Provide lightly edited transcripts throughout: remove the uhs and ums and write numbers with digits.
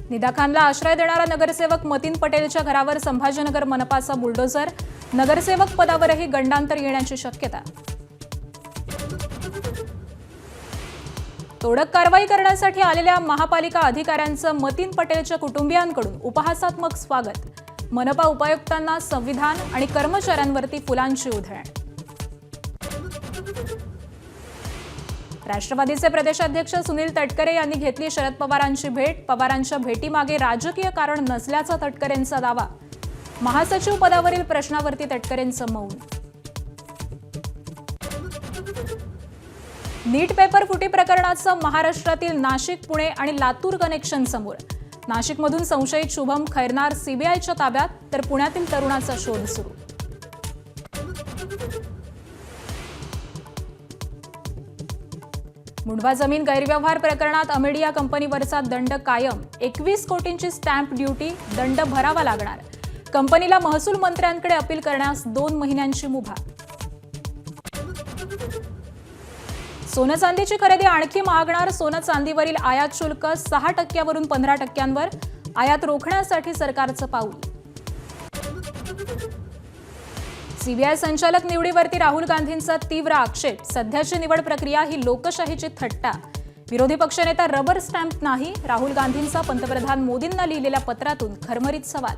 निदा खानला आश्रय देणारा नगरसेवक मतीन पटेलच्या घरावर संभाजीनगर मनपाचा बुलडोझर, नगरसेवक पदावरही गंडांतर येण्याची शक्यता। तोडक कारवाई करण्यासाठी आलेल्या महापालिका अधिकाऱ्यांचं मतीन पटेलच्या कुटुंबियांकडून उपहासात्मक स्वागत, मनपा उपायुक्तांना संविधान आणि कर्मचाऱ्यांवरती फुलांची उधळण। राष्ट्रवादीचे प्रदेशाध्यक्ष सुनील तटकरे यांनी घेतली शरद पवारांची भेट, पवारांच्या भेटीमागे राजकीय कारण नसल्याचा तटकरेंचा दावा, महासचिव पदावरील प्रश्नावरती तटकरेंचं मौन। नीट पेपर फुटी प्रकरणाचं महाराष्ट्रातील नाशिक, पुणे आणि लातूर कनेक्शन समोर, नाशिकमधून संशयित शुभम खैरनार सीबीआयच्या ताब्यात, तर पुण्यातील तरुणाचा शोध सुरू। मुंढवा जमीन गैरव्यवहार प्रकरणात अमेडिया कंपनीवरचा दंड कायम, 21 कोटींची स्टॅम्प ड्युटी, दंड भरावा लागणार, कंपनीला महसूल मंत्र्यांकडे अपील करण्यास 2 महिन्यांची मुभा। सोनं चांदीची खरेदी आणखी महागणार, सोनं चांदीवरील आयात शुल्क 6% वरून 15%वर, आयात रोखण्यासाठी सरकारचं पाऊल। सीबीआय संचालक निवडीवरती राहुल गांधींचा तीव्र आक्षेप, सध्याची निवड प्रक्रिया ही लोकशाहीची थट्टा, विरोधी पक्षनेता रबर स्टॅम्प नाही, राहुल गांधींचा पंतप्रधान मोदींना लिहिलेल्या पत्रातून खरमरीत सवाल।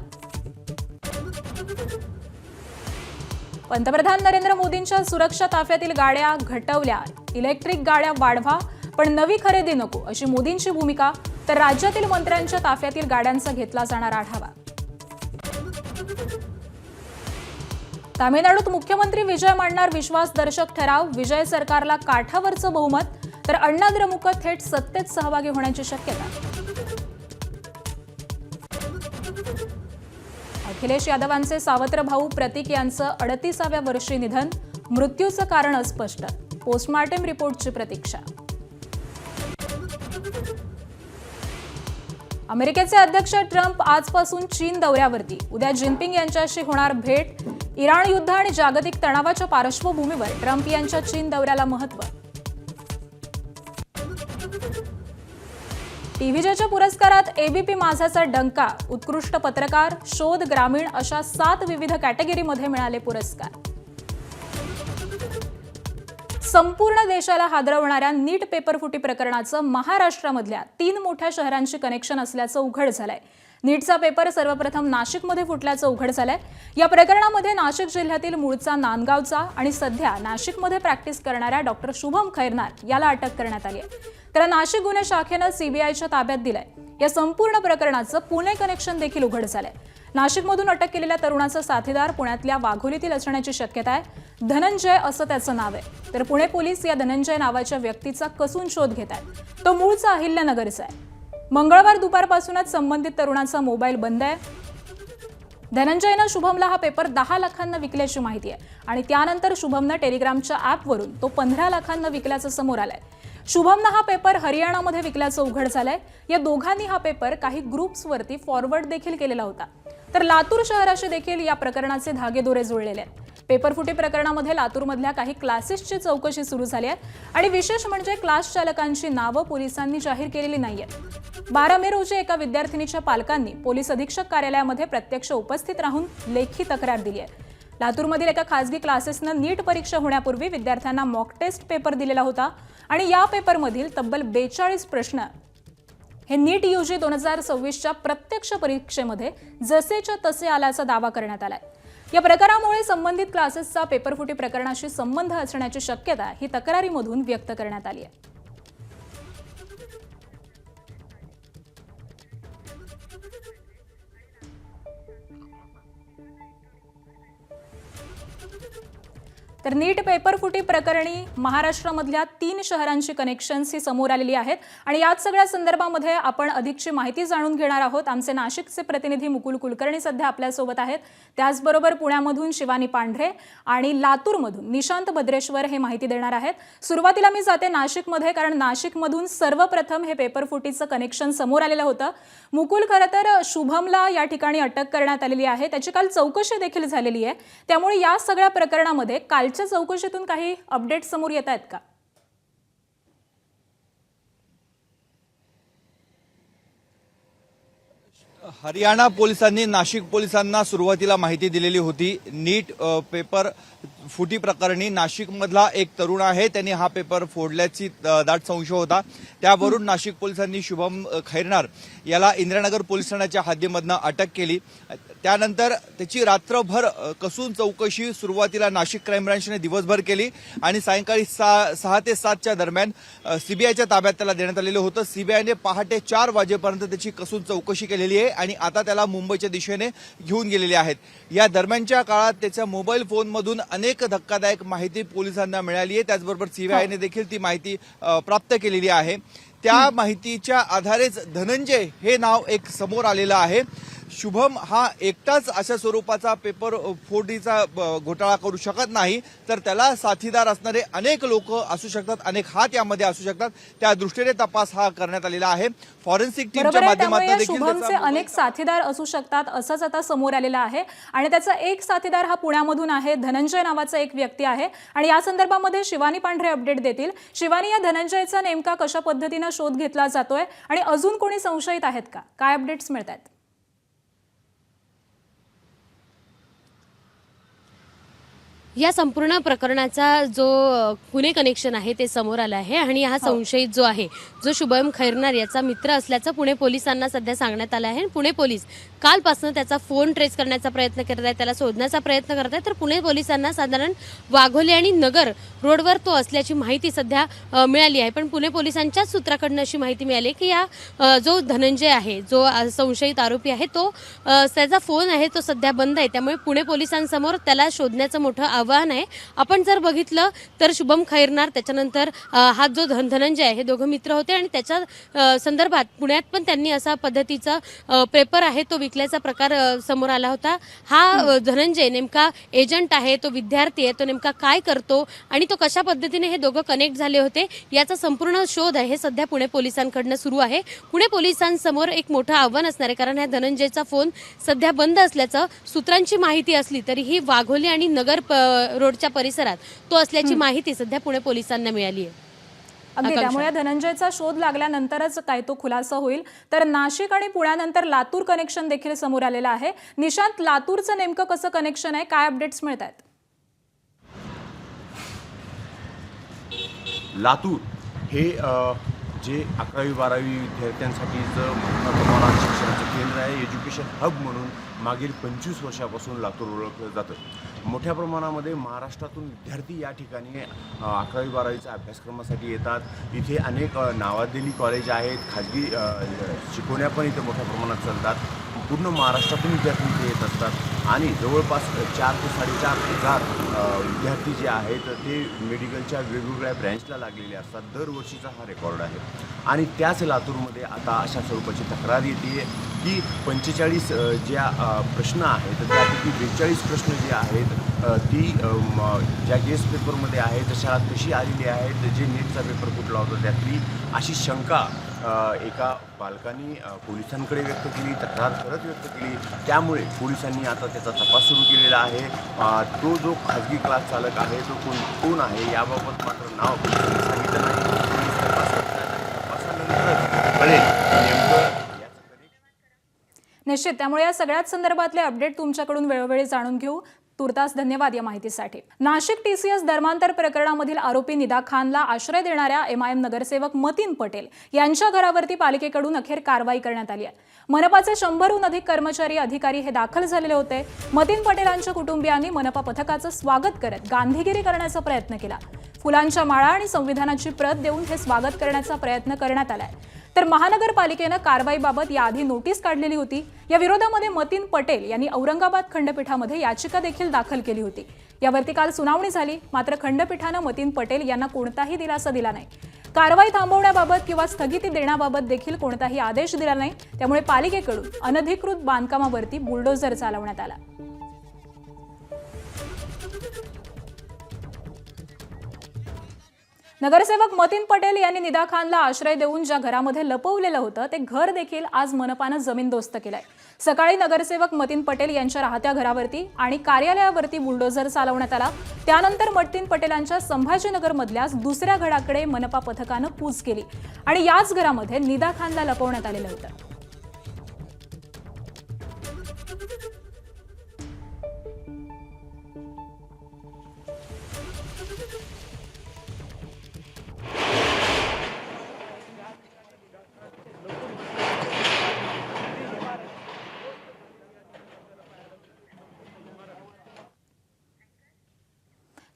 पंतप्रधान नरेंद्र मोदींच्या सुरक्षा ताफ्यातील गाड्या घटवल्या, इलेक्ट्रिक गाड्या वाढवा पण नवी खरेदी नको अशी मोदींची भूमिका, तर राज्यातील मंत्र्यांच्या ताफ्यातील गाड्यांचा घेतला जाणार आढावा। तामिळनाडूत मुख्यमंत्री विजय मांडणार विश्वासदर्शक ठराव, विजय सरकारला काठावरचं बहुमत, तर अण्णा द्रमुक थेट सत्तेत सहभागी होण्याची शक्यता। अखिलेश यादवांचे सावत्र भाऊ प्रतीक यांचं 38व्या वर्षी निधन, मृत्यूचं कारण अस्पष्ट, पोस्टमार्टम रिपोर्टची प्रतीक्षा। अमेरिकेचे अध्यक्ष ट्रम्प आजपासून चीन दौऱ्यावरती, उद्या जिनपिंग यांच्याशी होणार भेट, इराण युद्ध आणि जागतिक तणावाच्या पार्श्वभूमीवर ट्रम्प यांच्या चीन दौऱ्याला महत्त्व। टीव्हीच्या पुरस्कारात एबीपी माझाचा डंका, उत्कृष्ट पत्रकार, शोध, ग्रामीण अशा 7 विविध कॅटेगरीमध्ये मिळाले पुरस्कार। संपूर्ण देशाला हादरवणाऱ्या नीट पेपरफुटी प्रकरणाचं महाराष्ट्रामधल्या 3 मोठ्या शहरांशी कनेक्शन असल्याचं उघड झालंय। नीटचा पेपर सर्वप्रथम नाशिकमध्ये फुटल्याचं उघड झालंय। या प्रकरणामध्ये नाशिक जिल्ह्यातील मूळचा नांदगावचा आणि सध्या नाशिकमध्ये प्रॅक्टिस करणाऱ्या डॉक्टर शुभम खैरनार याला अटक करण्यात आली आहे। त्याला नाशिक गुन्हे शाखेनं सीबीआयच्या ताब्यात दिलंय। या संपूर्ण प्रकरणाचं पुणे कनेक्शन देखील उघड झालंय। नाशिकमधून अटक केलेल्या तरुणाचा साथीदार पुण्यातल्या वाघोलीतील असण्याची शक्यता आहे। धनंजय असं त्याचं नाव आहे, तर पुणे पोलीस या धनंजय नावाच्या व्यक्तीचा कसून शोध घेत आहेत। तो मूळचा अहिल्यानगरचा आहे। मंगळवार दुपारपासूनच संबंधित तरुणाचा मोबाईल बंद आहे। धनंजयनं शुभमला हा पेपर 10 लाखांना विकल्याची माहिती आहे आणि त्यानंतर शुभमनं टेलिग्रामच्या ॲपवरून तो 15 लाखांना विकल्याचं समोर आलंय। शुभमनं हा पेपर हरियाणामध्ये विकल्याचं उघड झालंय। या दोघांनी हा पेपर काही ग्रुप्सवरती फॉरवर्ड देखील केलेला होता, तर लातूर शहराशी देखील या प्रकरणाचे धागेदोरे जुळलेले आहेत। पेपरफुटी प्रकरणामध्ये लातूरमधल्या काही क्लासेसची चौकशी सुरू झाली आहे आणि विशेष म्हणजे क्लास चालकांची नावं पोलिसांनी जाहीर केलेली नाहीयेत। 12 मे रोजी एका विद्यार्थिनीच्या पालकांनी पोलीस अधीक्षक कार्यालयामध्ये प्रत्यक्ष उपस्थित राहून लेखी तक्रार दिली आहे। लातूरमधील एका खासगी क्लासेसनं नीट परीक्षा होण्यापूर्वी विद्यार्थ्यांना मॉक टेस्ट पेपर दिलेला होता आणि या पेपरमधील तब्बल 42 प्रश्न हे नीट यूजी 2026च्या प्रत्यक्ष परीक्षेमध्ये जसेच्या तसे आल्याचा दावा करण्यात आलाय। या प्रकारामुळे संबंधित क्लासेसचा पेपरफुटी प्रकरणाशी संबंध असण्याची शक्यता ही तक्रारीमधून व्यक्त करण्यात आली आहे। तर नीट पेपरफुटी प्रकरणी महाराष्ट्रामधल्या 3 शहरांची कनेक्शन्स ही समोर आलेली आहेत आणि याच सगळ्या संदर्भामध्ये आपण अधिकची माहिती जाणून घेणार आहोत। आमचे नाशिकचे प्रतिनिधी मुकुल कुलकर्णी सध्या आपल्यासोबत आहेत, त्याचबरोबर पुण्यामधून शिवानी पांढरे आणि लातूरमधून निशांत भद्रेश्वर हे माहिती देणार आहेत। सुरुवातीला मी जाते नाशिकमध्ये, कारण नाशिकमधून सर्वप्रथम हे पेपरफुटीचं कनेक्शन समोर आलेलं होतं। मुकुल, खरं तर शुभमला या ठिकाणी अटक करण्यात आलेली आहे, त्याची काल चौकशी देखील झालेली आहे, त्यामुळे या सगळ्या प्रकरणामध्ये कालच्या चौकशीतून काही अपडेट समोर येत आहेत का? हरियाणा पोलिसांनी नाशिक पोलिसांना सुरुवातीला माहिती दिलेली होती। नीट पेपर फुटी प्रकरणी नाशिकमधला एक तरुण आहे, त्यांनी हा पेपर फोडल्याची दाट संशय होता। त्यावरून नाशिक पोलिसांनी शुभम खैरनार याला इंदिरानगर पोलीस ठाण्याच्या हद्दीमधनं अटक केली। त्यानंतर त्याची रात्रभर कसून चौकशी सुरुवातीला नाशिक क्राईम ब्रांचने दिवसभर केली आणि सायंकाळी 6 ते 7च्या दरम्यान सीबीआयच्या ताब्यात त्याला देण्यात आलेलं होतं। सीबीआयने पहाटे 4 वाजेपर्यंत त्याची कसून चौकशी केलेली आहे आणि आता त्याला मुंबईच्या दिशेने घेऊन गेलेले आहेत। या दरम्यानच्या काळात त्याच्या मोबाईल फोनमधून अनेक धक्कादायक माहिती पोलिसांना मिळाली आहे। त्याचबरोबर सीबीआयने देखील ती माहिती प्राप्त केलेली आहे। त्या माहितीच्या आधारेच धनंजय हे नाव एक समोर आलेलं आहे। शुभम हा एकटाच अशा स्वरूपाचा पेपर फोडीचा घोटाळा करू शकत नाही, तर त्याला साथीदार असणारे अनेक लोक असू शकतात, अनेक हात यामध्ये असू शकतात। त्या दृष्टीने तपास हा करण्यात आलेला आहे। फॉरेन्सिक टीमच्या माध्यमातून देखील शुभमचे अनेक साथीदार असू शकतात असंच आता समोर आलेलं आहे आणि त्याचा एक साथीदार हा पुण्यामधून आहे, धनंजय नावाचा एक व्यक्ती आहे आणि या संदर्भामध्ये शिवानी पांढरे अपडेट देतील। शिवानी, या धनंजयचा नेमका कशा पद्धतीने शोध घेतला जातोय आणि अजून कोणी संशयित आहेत का? काय अपडेट्स मिळतात? या संपूर्ण प्रकरणाचा जो पुणे कनेक्शन आहे ते समोर आलं आहे आणि हा संशयित जो आहे, जो शुभम खैरनार याचा मित्र असल्याचं पुणे पोलिसांना सध्या सांगण्यात आलं आहे। पुणे पोलीस कालपासून त्याचा फोन ट्रेस करण्याचा प्रयत्न करत आहेत, त्याला शोधण्याचा प्रयत्न करत आहेत। तर पुणे पोलिसांना साधारण वाघोली आणि नगर रोडवर तो असल्याची माहिती सध्या मिळाली आहे। पण पुणे पोलिसांच्या सूत्राकडून अशी माहिती मिळाली की या जो धनंजय आहे, जो संशयित आरोपी आहे, तो त्याचा फोन आहे तो सध्या बंद आहे। त्यामुळे पुणे पोलिसांसमोर त्याला शोधण्याचं मोठं आव्हान आहे। आपण जर बघितलं तर शुभम खैरनार, त्याच्यानंतर हा जो धनंजय आहे, हे दोघं मित्र होते आणि त्याच्या संदर्भात पुण्यात पण त्यांनी असा पद्धतीचा पेपर आहे तो विकल्याचा प्रकार समोर आला होता। हा धनंजय नेमका एजंट आहे, तो विद्यार्थी आहे, तो नेमका काय करतो आणि तो कशा पद्धतीने हे दोघं कनेक्ट झाले होते याचा संपूर्ण शोध आहे सध्या पुणे पोलिसांकडून सुरू आहे। पुणे पोलिसांसमोर एक मोठं आव्हान असणार आहे, कारण ह्या धनंजयचा फोन सध्या बंद असल्याचं सूत्रांची माहिती असली तरीही वाघोली आणि नगर रोडच्या परिसरात तो असल्याची माहिती सध्या पुणे पोलिसांना मिळाली आहे। अगदी, त्यामुळे धनंजयचा शोध लागल्यानंतरच काय तो खुलासा होईल। तर नाशिक आणि पुण्यानंतर लातूर कनेक्शन देखील समोर आलेलं आहे। निशांत, लातूरचं नेमकं कसं कनेक्शन आहे, काय अपडेट्स मिळत आहेत? लातूर हे जे 11वी-12वी विद्यार्थ्यांसाठीचं मोठ्या प्रमाणात शिक्षणाचं केंद्र आहे, एज्युकेशन हब म्हणून मागील 25 वर्षापासून लातूर ओळखलं जातं। मोठ्या प्रमाणामध्ये महाराष्ट्रातून विद्यार्थी या ठिकाणी 11वी-12वीच्या अभ्यासक्रमासाठी येतात। इथे अनेक नावाजलेली कॉलेज आहेत, खाजगी शिकवण्या पण इथे मोठ्या प्रमाणात चालतात। पूर्ण महाराष्ट्रातून विद्यार्थी इथे येत असतात आणि जवळपास 4 ते 4.5 हजार विद्यार्थी जे आहेत ते मेडिकलच्या वेगवेगळ्या ब्रँचला लागलेले असतात। दरवर्षीचा हा रेकॉर्ड आहे आणि त्याच लातूरमध्ये आता अशा स्वरूपाची तक्रार येते की 45 ज्या प्रश्न आहेत त्यापैकी 42 प्रश्न जे आहेत ती ज्या गेस्ट पेपरमध्ये आहेत शाळा कशी आलेली आहेत, जे नीटचा पेपर कुठला होता त्यातली, अशी शंका एका बालकांनी पोलिसांकडे व्यक्त केली, तक्रार करत व्यक्त केली। त्यामुळे पोलिसांनी आता त्याचा तपास सुरू केलेला आहे। तो जो खाजगी क्लास चालक आहे तो कोण आहे याबाबत मात्र नाव पोलिसांनी सांगितलं नाही। तपासानंतरच कळेल नेमकं। निश्चित, त्यामुळे या सगळ्याच संदर्भातले अपडेट तुमच्याकडून वेळोवेळी जाणून घेऊ। तुर्तास धन्यवाद या माहितीसाठी। नाशिक TCS धर्मांतर प्रकरणामधील आरोपी निदा खानला आश्रय देणाऱ्या MIM नगरसेवक मतीन पटेल यांच्या घरावरती पालिकेकडून अखेर कारवाई करण्यात आली आहे। मनपाचे 100हून अधिक कर्मचारी अधिकारी हे दाखल झालेले होते। मतीन पटेलांच्या कुटुंबियांनी मनपा पथकाचं स्वागत करत गांधीगिरी करण्याचा प्रयत्न केला। फुलांच्या माळा आणि संविधानाची प्रत देऊन हे स्वागत करण्याचा प्रयत्न करण्यात आलाय। तर महानगरपालिकेनं कारवाईबाबत याआधी नोटीस काढलेली होती। या विरोधामध्ये मतीन पटेल यांनी औरंगाबाद खंडपीठामध्ये याचिका देखील दाखल केली होती। यावरती काल सुनावणी झाली, मात्र खंडपीठानं मतीन पटेल यांना कोणताही दिलासा दिला नाही। कारवाई थांबवण्याबाबत किंवा स्थगिती देण्याबाबत देखील कोणताही आदेश दिला नाही। त्यामुळे पालिकेकडून अनधिकृत बांधकामावरती बुलडोझर चालवण्यात आला। नगरसेवक मतीन पटेल यांनी निदा खानला आश्रय देऊन ज्या घरामध्ये लपवलेलं होतं ते घर देखील आज मनपानं जमीनदोस्त केलंय। सकाळी नगरसेवक मतीन पटेल यांच्या राहत्या घरावरती आणि कार्यालयावरती बुलडोझर चालवण्यात आला। त्यानंतर मतीन पटेलांच्या संभाजीनगर मधल्या दुसऱ्या घराकडे मनपा पथकानं कूच केली आणि याच घरामध्ये निदा खानला लपवण्यात आलेलं होतं।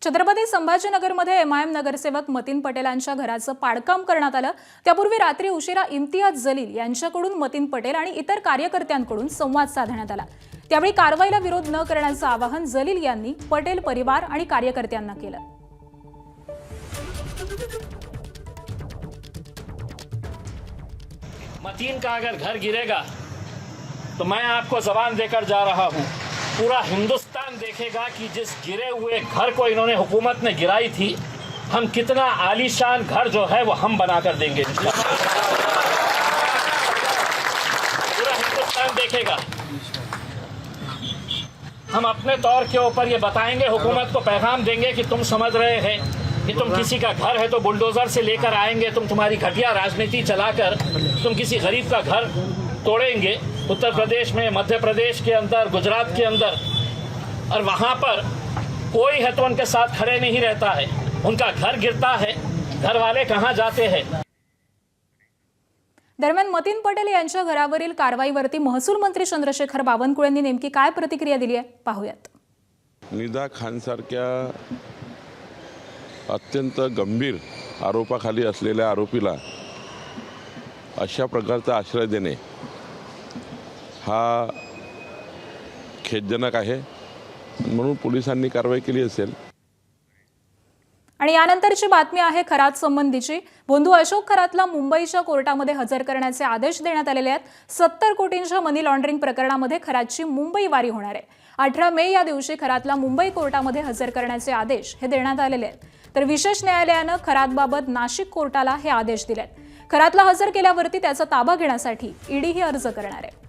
छत्रपती संभाजीनगरमध्ये एमआयएम नगरसेवक मतीन पटेलांच्या घराचं पाडकाम करण्यात आलं। त्यापूर्वी रात्री उशिरा इम्तियाज जलील यांच्याकडून मतीन पटेल आणि इतर कार्यकर्त्यांकडून संवाद साधण्यात आला। त्यावेळी कारवाईला विरोध न करण्याचं आवाहन जलील यांनी पटेल परिवार आणि कार्यकर्त्यांना केलं। मतीन का अगर घर गिरेगा तो मैं आपको जबान देकर जा रहा हूँ, पूरा हिंदुस्तान देखेगा कि जिस गिरे हुए घर को इन्होंने हुकूमत ने गिराई थी, हम कितना आलीशान घर जो है वो हम बनाकर देंगे। पूरा हिंदुस्तान देखेगा। हम अपने तौर के ऊपर ये बताएंगे, हुकूमत को पैगाम देंगे कि तुम समझ रहे हैं कि तुम किसी का घर है तो बुलडोजर से लेकर आएंगे, तुम तुम्हारी घटिया राजनीति चलाकर तुम किसी गरीब का घर तोड़ेंगे। उत्तर प्रदेश में, मध्य प्रदेश के अंदर, गुजरात के अंदर, और वहाँ पर कोई है तो उनके साथ खड़े नहीं रहता है। उनका घर गिरता है, घर वाले कहाँ जाते हैं। दरम्यान मतीन पटेल यांच्या घरावरील कारवाईवरती महसूल मंत्री चंद्रशेखर बावनकुळे यांनी नेमकी काय प्रतिक्रिया दिली आहे पाहूयात। निदा खानसारख्या अत्यंत गंभीर आरोपाखाली असलेल्या आरोपीला अशा प्रकारचा आश्रय देणे हा खेदजनक आहे, म्हणून पोलिसांनी कारवाई केली असेल। आणि यानंतरची बातमी आहे खरात संबंधीची। बंधू अशोक खरातला मुंबईच्या कोर्टामध्ये हजर करण्याचे आदेश देण्यात आलेले आहेत। 70 कोटींच्या मनी लॉन्ड्रिंग प्रकरणामध्ये खरातची मुंबई वारी होणार आहे। 18 मे या दिवशी खरातला मुंबई कोर्टामध्ये हजर करण्याचे आदेश हे देण्यात आलेले आहेत। तर विशेष न्यायालयानं खरातबाबत नाशिक कोर्टाला हे आदेश दिलेत। खरातला हजर केल्यावरती त्याचा ताबा घेण्यासाठी ईडी ही अर्ज करणार आहे।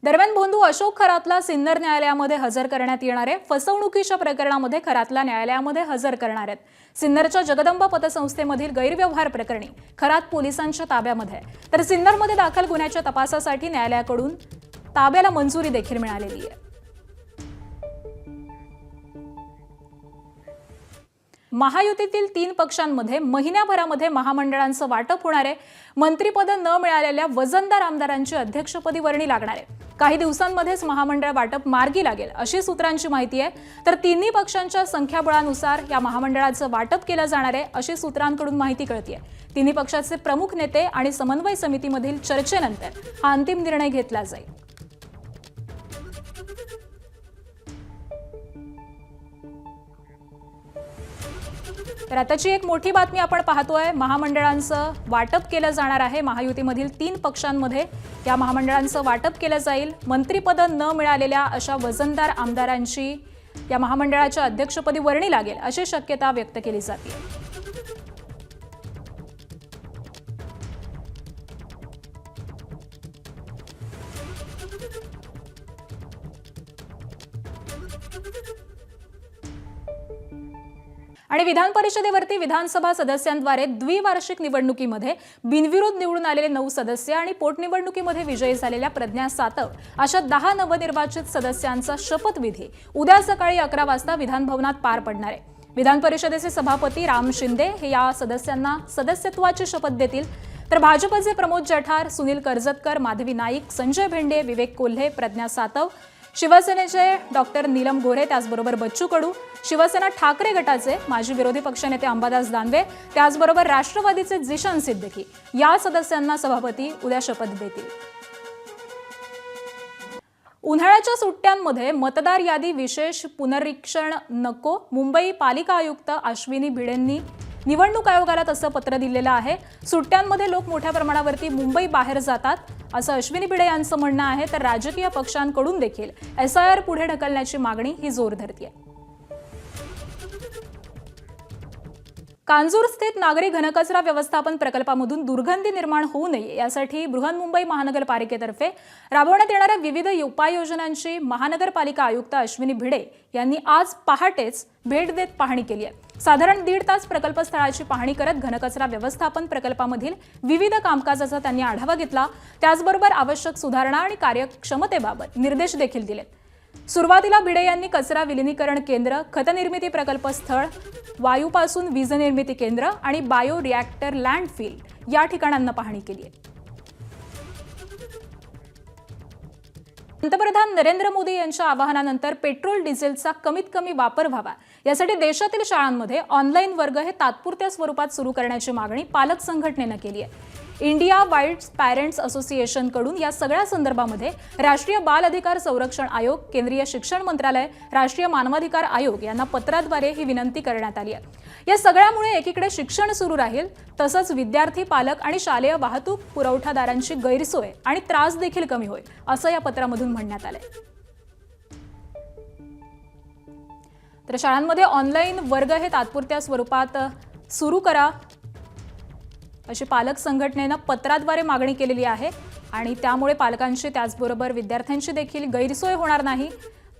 दरम्यान बंधू अशोक खरातला सिन्नर न्यायालयामध्ये हजर करण्यात येणार आहे। फसवणुकीच्या प्रकरणामध्ये खरातला न्यायालयामध्ये हजर करणार आहेत। सिन्नरच्या जगदंबा पतसंस्थेमधील गैरव्यवहार प्रकरणी खरात पोलिसांच्या ताब्यामध्ये आहे। तर सिन्नरमध्ये दाखल गुन्ह्याच्या तपासासाठी न्यायालयाकडून ताब्याला मंजुरी देखील मिळालेली आहे। महायुतीतील 3 पक्षांमध्ये महिन्याभरामध्ये महामंडळांचं वाटप होणार आहे। मंत्रिपद न मिळालेल्या वजनदार आमदारांची अध्यक्षपदी वर्णी लागणार आहे। काही दिवसांमध्येच महामंडळ वाटप मार्गी लागेल अशी सूत्रांची माहिती आहे। तर तिन्ही पक्षांच्या संख्याबळानुसार या महामंडळाचं वाटप केलं जाणार आहे अशी सूत्रांकडून माहिती कळतेय। तिन्ही पक्षाचे प्रमुख नेते आणि समन्वय समितीमधील चर्चेनंतर हा अंतिम निर्णय घेतला जाईल। तर आताची एक मोठी बातमी आपण पाहतोय, महामंडळांचं वाटप केलं जाणार आहे। महायुतीमधील 3 पक्षांमध्ये या महामंडळांचं वाटप केलं जाईल। मंत्रिपद न मिळालेल्या अशा वजनदार आमदारांची या महामंडळाच्या अध्यक्षपदी वर्णी लागेल अशी शक्यता व्यक्त केली जाते। आणि विधान परिषदेवरती विधानसभा सदस्यांद्वारे द्विवार्षिक निवडणुकीमध्ये बिनविरोध निवडून आलेले 9 सदस्य आणि पोटनिवडणुकीमध्ये विजयी झालेल्या प्रज्ञा सातव अशा 10 नवनिर्वाचित सदस्यांचा शपथविधी उद्या सकाळी 11 वाजता विधानभवनात पार पडणार आहे। विधान परिषदेचे सभापती राम शिंदे हे या सदस्यांना सदस्यत्वाची शपथ देतील। तर भाजपचे प्रमोद जठार, सुनील कर्जतकर, माधवी नाईक, संजय भेंडे, विवेक कोल्हे, प्रज्ञा सातव, शिवसेनेचे डॉक्टर नीलम गोरे, त्याचबरोबर बच्चू कडू, शिवसेना ठाकरे गटाचे माजी विरोधी पक्षनेते अंबादास दानवे, त्याचबरोबर राष्ट्रवादीचे जिशन सिद्दीकी या सदस्यांना सभापती उद्या शपथ देतील। उन्हाळ्याच्या सुट्ट्यांमध्ये मतदार यादी विशेष पुनरीक्षण नको, मुंबई पालिका आयुक्त अश्विनी भिडेंनी निवडणूक आयोगाला तसं पत्र दिलेलं आहे। सुट्ट्यांमध्ये लोक मोठ्या प्रमाणावरती मुंबई बाहेर जातात असं अश्विनी भिडे यांचं म्हणणं आहे। तर राजकीय पक्षांकडून देखील SIR पुढे ढकलण्याची मागणी ही जोर धरते। कांजूर स्थित नागरी घनकचरा व्यवस्थापन प्रकल्पामधून दुर्गंधी निर्माण होऊ नये यासाठी बृहन्मुंबई महानगरपालिकेतर्फे राबवण्यात येणाऱ्या विविध उपाययोजनांची महानगरपालिका आयुक्त अश्विनी भिडे यांनी आज पहाटेच भेट देत पाहणी केली आहे। साधारण 1.5 तास प्रकल्पस्थळाची पाहणी करत घनकचरा व्यवस्थापन प्रकल्पामधील विविध कामकाजाचा त्यांनी आढावा घेतला। त्याचबरोबर आवश्यक सुधारणा आणि कार्यक्षमतेबाबत निर्देश देखील दिलेत। सुरुवातीला भिडे यांनी कचरा विलीनीकरण केंद्र, खतनिर्मिती प्रकल्प स्थळ, वायूपासून वीज निर्मिती केंद्र आणि बायो रिॲक्टर लँडफिल या ठिकाणांना पाहणी केली आहे। पंतप्रधान नरेंद्र मोदी यांच्या आवाहनानंतर पेट्रोल डिझेलचा कमीत कमी वापर व्हावा यासाठी देशातील शाळांमध्ये ऑनलाईन वर्ग हे तात्पुरत्या स्वरूपात सुरू करण्याची मागणी पालक संघटनेनं केली आहे. इंडिया वाईल्ड पॅरेंट्स असोसिएशनकडून या सगळ्या संदर्भामध्ये राष्ट्रीय बाल अधिकार संरक्षण आयोग, केंद्रीय शिक्षण मंत्रालय, राष्ट्रीय मानवाधिकार आयोग यांना पत्राद्वारे ही विनंती करण्यात आली आहे. या सगळ्यामुळे एकीकडे शिक्षण सुरू राहील, तसंच विद्यार्थी, पालक आणि शालेय वाहतूक पुरवठादारांची गैरसोय आणि त्रास देखील कमी होईल, असं या पत्रामधून म्हणण्यात आलंय. तर शाळांमध्ये ऑनलाईन वर्ग हे तात्पुरत्या स्वरूपात सुरू करा अशी पालक संघटनेनं पत्राद्वारे मागणी केलेली आहे आणि त्यामुळे पालकांची त्याचबरोबर विद्यार्थ्यांची देखील गैरसोय होणार नाही,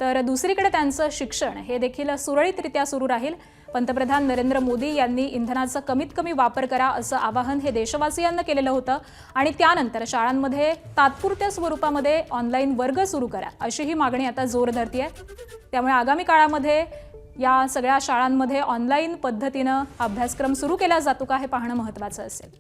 तर दुसरीकडे त्यांचं शिक्षण हे देखील सुरळीतरित्या सुरू राहील. पंतप्रधान नरेंद्र मोदी यांनी इंधनाचा कमीत कमी वापर करा असं आवाहन हे देशवासियांना केलेलं होतं आणि त्यानंतर शाळांमध्ये तात्पुरत्या स्वरूपामध्ये ऑनलाईन वर्ग सुरू करा अशी ही मागणी आता जोर धरते. त्यामुळे आगामी काळामध्ये या सगळ्या शाळांमध्ये ऑनलाईन पद्धतीनं अभ्यासक्रम सुरू केला जातो का हे पाहणं महत्त्वाचं असेल.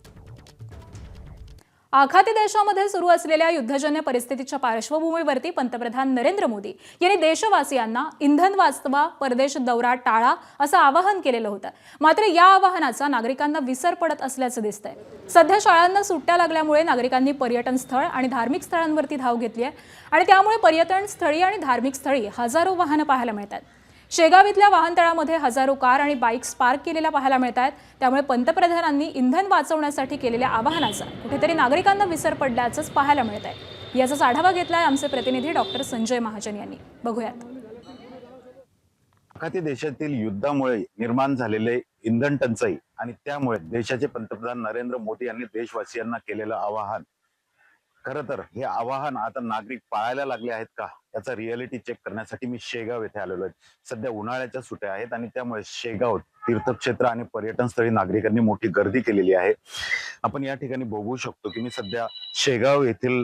आखाती देशामध्ये सुरू असलेल्या युद्धजन्य परिस्थितीच्या पार्श्वभूमीवरती पंतप्रधान नरेंद्र मोदी यांनी देशवासियांना इंधन वाचवा, परदेश दौरा टाळा असं आवाहन केलेलं होतं. मात्र या आवाहनाचा नागरिकांना विसर पडत असल्याचं दिसतंय. सध्या शाळांना सुट्ट्या लागल्यामुळे नागरिकांनी पर्यटन स्थळ आणि धार्मिक स्थळांवरती धाव घेतली आहे आणि त्यामुळे पर्यटन स्थळी आणि धार्मिक स्थळी हजारो वाहनं पाहायला मिळतात. शेगाव इथल्या वाहनतळामध्ये हजारो कार आणि बाईक्स पार्क केलेल्या पाहायला मिळत आहेत. त्यामुळे पंतप्रधानांनी इंधन वाचवण्यासाठी केलेल्या आवाहनाचा कुठेतरी नागरिकांना विसर पडल्याचंच पाहायला मिळत आहे. याचाच आढावा घेतलाय आमचे प्रतिनिधी डॉक्टर संजय महाजन यांनी. बघूयात. आखाती देशातील युद्धामुळे निर्माण झालेले इंधन टंचाई आणि त्यामुळे देशाचे पंतप्रधान नरेंद्र मोदी यांनी देशवासियांना केलेलं आवाहन, खरं तर हे आवाहन आता नागरिक पाळायला लागले आहेत का याचा रिअलिटी चेक करण्यासाठी मी शेगाव येथे आलेलो आहे. सध्या उन्हाळ्याच्या सुट्ट्या आहेत आणि त्यामुळे शेगाव तीर्थक्षेत्र आणि पर्यटन स्थळी नागरिकांनी मोठी गर्दी केलेली आहे. आपण या ठिकाणी बघू शकतो की मी सध्या शेगाव येथील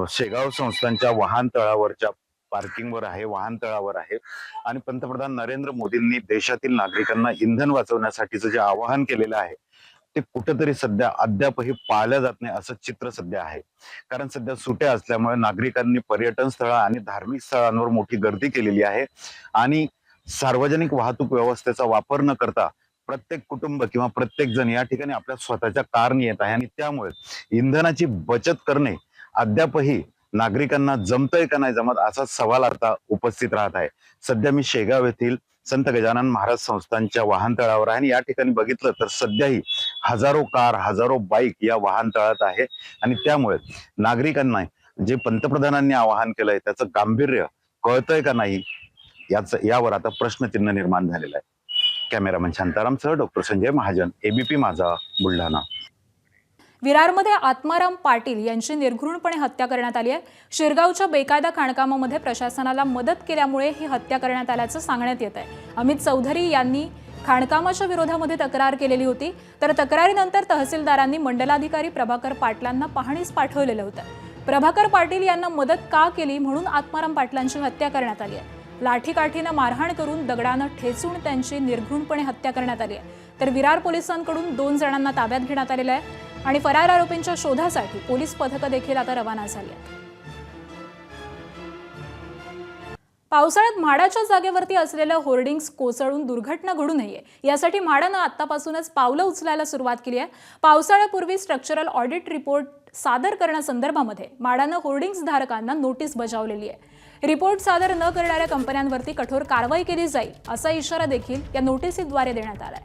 शेगाव संस्थांच्या वाहनतळावरच्या पार्किंगवर आहे, वाहनतळावर आहे आणि पंतप्रधान नरेंद्र मोदींनी देशातील नागरिकांना इंधन वाचवण्यासाठीचं जे आवाहन केलेलं आहे ते कुठेतरी सध्या अद्यापही पाळलं जात नाही असं चित्र सध्या आहे. कारण सध्या सुट्या असल्यामुळे नागरिकांनी पर्यटन स्थळ आणि धार्मिक स्थळांवर मोठी गर्दी केलेली आहे आणि सार्वजनिक वाहतूक व्यवस्थेचा वापर न करता प्रत्येक कुटुंब किंवा प्रत्येक जण या ठिकाणी आपल्या स्वतःच्या कारने येत आहे आणि त्यामुळे इंधनाची बचत करणे अद्यापही नागरिकांना जमतंय का नाही जमत असा सवाल आता उपस्थित राहत आहे. सध्या मी शेगाव येथील संत गजानन महाराज संस्थांच्या वाहनतळावर आहे आणि या ठिकाणी बघितलं तर सध्याही हजारो कार, हजारो बाईक या वाहनतळात आहे आणि त्यामुळे नागरिकांना जे पंतप्रधानांनी आवाहन केलंय त्याचं गांभीर्य कळतंय का नाही यावर आता प्रश्नचिन्ह निर्माण झालेलं आहे. कॅमेरामन शांतारामसह डॉक्टर संजय महाजन, एबीपी माझा, बुलढाणा. विरारमध्ये आत्माराम पाटील यांची निर्घृणपणे हत्या करण्यात आली आहे. शिरगावच्या बेकायदा खाणकामामध्ये प्रशासनाला मदत केल्यामुळे ही हत्या करण्यात आल्याचं सांगण्यात येत आहे. अमित चौधरी यांनी खाणकामाच्या विरोधामध्ये तक्रार केलेली होती, तर तक्रारीनंतर तहसीलदारांनी मंडलाधिकारी प्रभाकर पाटलांना पाहणीस पाठवलेलं होतं. प्रभाकर पाटील यांना मदत का केली म्हणून आत्माराम पाटलांची हत्या करण्यात आली आहे. लाठीकाठीनं मारहाण करून दगडानं ठेचून त्यांची निर्घृणपणे हत्या करण्यात आली आहे. तर विरार पोलिसांकडून 2 जणांना ताब्यात घेण्यात आलेलं आहे आणि फरार आरोपींच्या शोधासाठी पोलीस पथकं देखील आता रवाना झाली आहेत. पावसाळ्यात म्हाडाच्या जागेवरती असलेलं होर्डिंग्स कोसळून दुर्घटना घडू नये यासाठी म्हाडानं आतापासूनच पावलं उचलायला सुरुवात केली आहे. पावसाळ्यापूर्वी स्ट्रक्चरल ऑडिट रिपोर्ट सादर करण्यासंदर्भामध्ये म्हाडानं होर्डिंग्स धारकांना नोटीस बजावलेली आहे. रिपोर्ट सादर न करणाऱ्या कंपन्यांवरती कठोर कारवाई केली जाईल असा इशारा देखील या नोटीसीद्वारे देण्यात आलाय.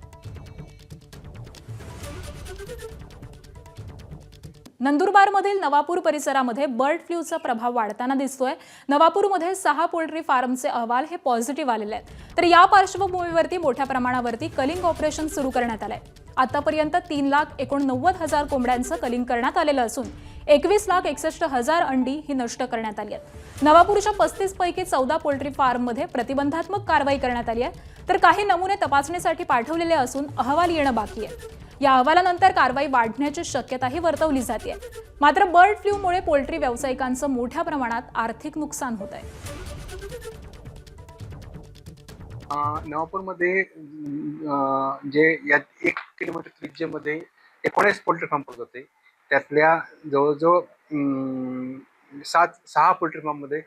नंदुरबारमधील नवापूर परिसरामध्ये बर्ड फ्लूचा प्रभाव वाढताना दिसतोय. नवापूरमध्ये 6 पोल्ट्री फार्मचे अहवाल हे पॉझिटिव्ह आलेले आहेत. तर या पार्श्वभूमीवरती मोठ्या प्रमाणावरती कलिंग ऑपरेशन सुरू करण्यात आलंय. आतापर्यंत 3,89,000 कोंबड्यांचं कलिंग करण्यात आलेलं असून 21,61,000 अंडी ही नष्ट करण्यात आली आहेत. नवापूरच्या 35 पैकी 14 पोल्ट्री फार्ममध्ये प्रतिबंधात्मक कारवाई करण्यात आली आहे. तर काही नमुने तपासणीसाठी पाठवलेले असून अहवाल येणं बाकी आहे. या अहवालानंतर कारवाई वाढण्याची शक्यताही वर्तवली जाते. मात्र बर्ड फ्लूमुळे पोल्ट्री व्यावसायिकांचं मोठ्या प्रमाणात आर्थिक नुकसान होत आहे. नवापूरमध्ये जे या 1 किलोमीटर त्रिज्येमध्ये 19 पोल्ट्री फार्म होते. त्यातल्या जवळजवळ 6 पोल्ट्री फार्ममध्ये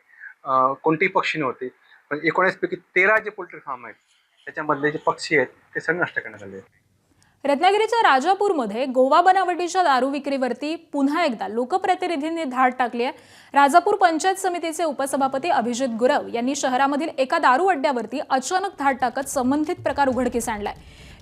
कोणतेही पक्षी नव्हते. पण 19 पैकी 13 जे पोल्ट्री फार्म आहेत त्याच्यामधले जे पक्षी आहेत ते सगळे नष्ट करण्यात आले आहेत. रत्नागिरीच्या राजापूरमध्ये गोवा बनावटीच्या दारू विक्रीवरती पुन्हा एकदा लोकप्रतिनिधींनी धाड टाकली आहे. राजापूर पंचायत समितीचे उपसभापती अभिजित गुरव यांनी शहरामधील एका दारू अड्ड्यावरती अचानक धाड टाकत संबंधित प्रकार उघडकीस आणलाय.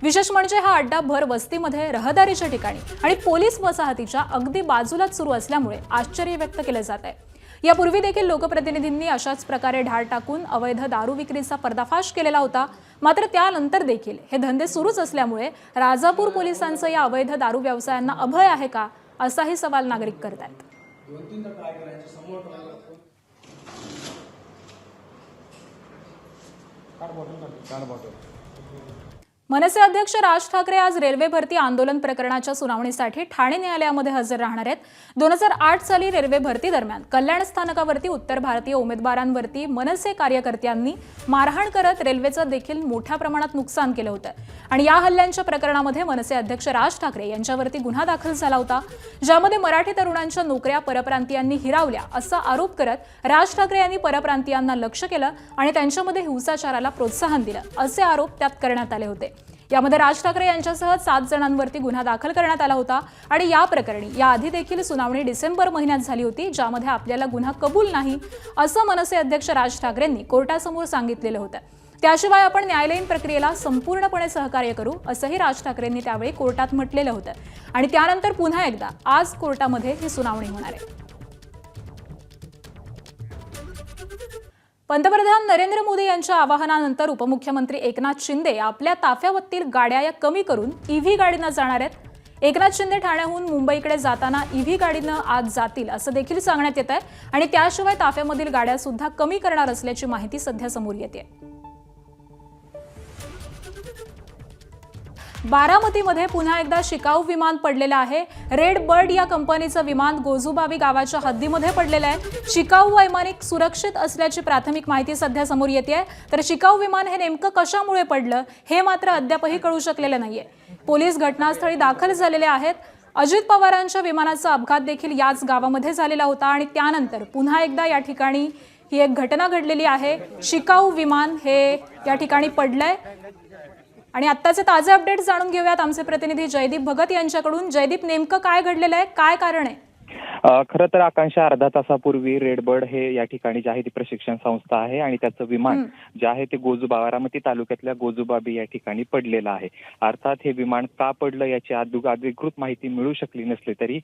विशेष म्हणजे हा अड्डा भर वस्तीमध्ये, रहदारीच्या ठिकाणी आणि पोलीस वसाहतीच्या अगदी बाजूलाच सुरू असल्यामुळे आश्चर्य व्यक्त केलं जात आहे. यापूर्वी देखील लोकप्रतिनिधींनी अशाच प्रकारे ढाल टाकून अवैध दारू विक्रीचा पर्दाफाश केलेला होता. मात्र त्यानंतर देखील हे धंदे सुरूच असल्यामुळे राजापूर पोलिसांचं या अवैध दारू व्यवसायांना अभय आहे का, असाही सवाल नागरिक करतात. मनसे अध्यक्ष राज ठाकरे आज रेल्वे भरती आंदोलन प्रकरणाच्या सुनावणीसाठी ठाणे न्यायालयामध्ये हजर राहणार आहेत. 2008 साली रेल्वे भरती दरम्यान कल्याण स्थानकावरती उत्तर भारतीय उमेदवारांवरती मनसे कार्यकर्त्यांनी मारहाण करत रेल्वेचं देखील मोठ्या प्रमाणात नुकसान केलं होतं आणि या हल्ल्यांच्या प्रकरणामध्ये मनसे अध्यक्ष राज ठाकरे यांच्यावरती गुन्हा दाखल झाला होता, ज्यामध्ये मराठी तरुणांच्या नोकऱ्या परप्रांतीयांनी हिरावल्या असा आरोप करत राज ठाकरे यांनी परप्रांतीयांना लक्ष्य केलं आणि त्यांच्यामध्ये हिंसाचाराला प्रोत्साहन दिलं असे आरोप त्यात करण्यात आले होते. यामध्ये राज ठाकरे यांच्यासह 7 जणांवरती गुन्हा दाखल करण्यात आला होता आणि या प्रकरणी याआधी देखील सुनावणी डिसेंबर महिन्यात झाली होती, ज्यामध्ये आपल्याला गुन्हा कबूल नाही असं मनसे अध्यक्ष राज ठाकरेंनी कोर्टासमोर सांगितलेलं होतं. त्याशिवाय आपण न्यायालयीन प्रक्रियेला संपूर्णपणे सहकार्य करू असंही राज ठाकरेंनी त्यावेळी कोर्टात म्हटलेलं होतं आणि त्यानंतर पुन्हा एकदा आज कोर्टामध्ये ही सुनावणी होणार आहे. पंतप्रधान नरेंद्र मोदी यांच्या आवाहनानंतर उपमुख्यमंत्री एकनाथ शिंदे आपल्या ताफ्यावरील गाड्या या कमी करून ईव्ही गाडीनं जाणार आहेत. एकनाथ शिंदे ठाण्याहून मुंबईकडे जाताना ईव्ही गाडीनं आज जातील असं देखील सांगण्यात येत आहे आणि त्याशिवाय ताफ्यामधील गाड्या सुद्धा कमी करणार असल्याची माहिती सध्या समोर येते. बारामतीमध्ये पुन्हा एकदा शिकाऊ विमान विमान आहे. रेड बर्ड या कंपनीचं विमान गोजुबावी गावाच्या हद्दीमध्ये पडलेलं आहे. शिकाऊ वैमानिक सुरक्षित असल्याची प्राथमिक माहिती सध्या समोर येते. तर शिकाऊ विमान हे नेमकं कशामुळे पडलं हे मात्र अद्यापही कळू शकलेलं नाहीये. पोलीस घटनास्थळी दाखल झालेले आहेत. अजित पवारांच्या विमानाचा अपघात देखील याच गावामध्ये झालेला होता आणि त्यानंतर पुन्हा एकदा या ठिकाणी ही एक घटना घडलेली आहे. शिकाऊ विमान हे या ठिकाणी पडलंय आणि आत्ताचे ताजे अपडेट्स जाणून घेऊयात आमचे प्रतिनिधी जयदीप भगत यांच्याकडून. जयदीप, नेमकं काय घडलेलं आहे, काय कारण आहे? खरं तर आकांक्षा अर्धा तासापूर्वी रेडबर्ड हे या ठिकाणी जे आहे ती प्रशिक्षण संस्था आहे आणि त्याचं विमान जे आहे ते बारामती तालुक्यातल्या गोजुबाबी या ठिकाणी पडलेलं आहे. अर्थात हे विमान का पडलं याची अधिकृत माहिती मिळू शकली नसली तरी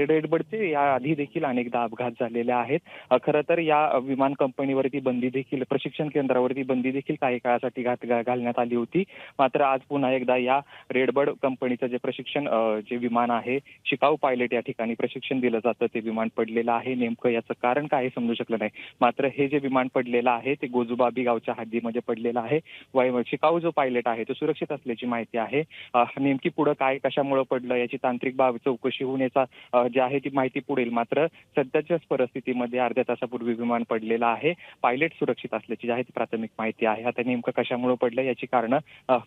रेडबर्डचे या आधी देखील अनेकदा अपघात झालेले आहेत. खरं तर या विमान कंपनीवरती बंदी देखील, प्रशिक्षण केंद्रावरती बंदी देखील काही काळासाठी घालण्यात आली होती. मात्र आज पुन्हा एकदा या रेडबर्ड कंपनीचं जे प्रशिक्षण जे विमान आहे, शिकाऊ पायलट या ठिकाणी प्रशिक्षण दिलं जातं, ते विमान पडलेलं आहे. नेमकं याचं कारण काय समजू शकलं नाही. मात्र हे जे विमान पडलेलं आहे ते गोजुबाबी गावच्या हद्दीमध्ये पडलेलं आहे. शिकाऊ जो पायलट आहे तो सुरक्षित असल्याची माहिती आहे. नेमकी पुढे काय कशामुळे पडलं याची तांत्रिक बाब चौकशी होऊन याचा जी आहे ती माहिती पुढेल. मात्र सध्याच्याच परिस्थितीमध्ये अर्ध्या तासापूर्वी विमान पडलेलं आहे. पायलट सुरक्षित असल्याची जी आहे ती प्राथमिक माहिती आहे. आता नेमकं कशामुळे पडलं याची कारणं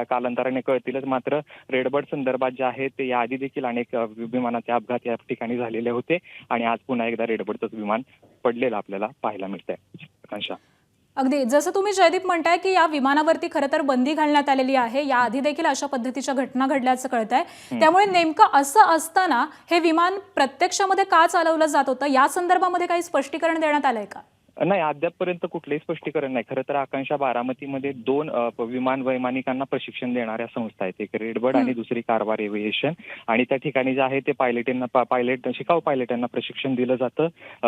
कालांतराने कळतीलच. मात्र रेडबर्ड संदर्भात जे आहे ते याआधी देखील अनेक विमानाचे अपघात या ठिकाणी झालेले होते आणि आज पुन्हा एकदा रेडबर्डचं विमान पडलेलं आपल्याला पाहायला मिळतंय. आकांक्षा, अगदी जसं तुम्ही जयदीप म्हणताय की या विमानावरती खरं तर बंदी घालण्यात आलेली आहे. या आधी देखील अशा पद्धतीच्या घटना घडल्याचं कळत आहे. त्यामुळे नेमकं असं असताना हे विमान प्रत्यक्षामध्ये का चालवलं जात होतं या संदर्भामध्ये काही स्पष्टीकरण देण्यात आलंय का? नाही, अद्यापपर्यंत कुठलंही स्पष्टीकरण नाही. खरं तर आकांक्षा, बारामतीमध्ये 2 विमान वैमानिकांना प्रशिक्षण देणाऱ्या संस्था आहेत, एक रेडबर्ड आणि दुसरी कारवार एव्हिएशन. आणि त्या ठिकाणी जे आहे ते शिकाऊ पायलटांना प्रशिक्षण दिलं जातं.